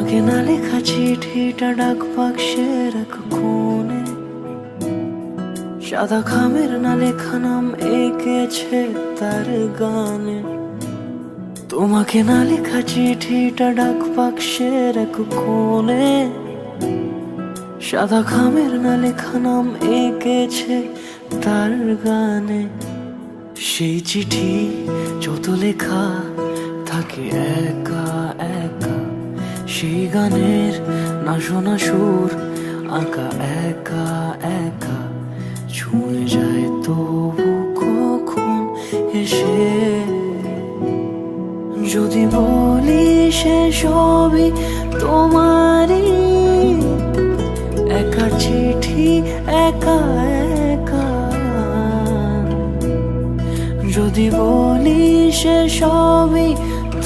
তোমাকে না লেখা চিঠিটা ডাক বাক্সের এক কোণে, সাদা খামের না লেখা নাম এঁকেছে তার গানে। তোমাকে না লেখা চিঠিটা ডাক বাক্সের এক কোণে, সাদা খামের না লেখা নাম এঁকেছে তার গানে। সেই চিঠি যত লেখা থাকে একা একা, সেই গানের না শোনা সুর আঁকা একা একা, ছুঁয়ে যায় তবু কখন এসে। যদি বলি সে সবই তোমারই, একা চিঠি একা একা। যদি বলি সে সবই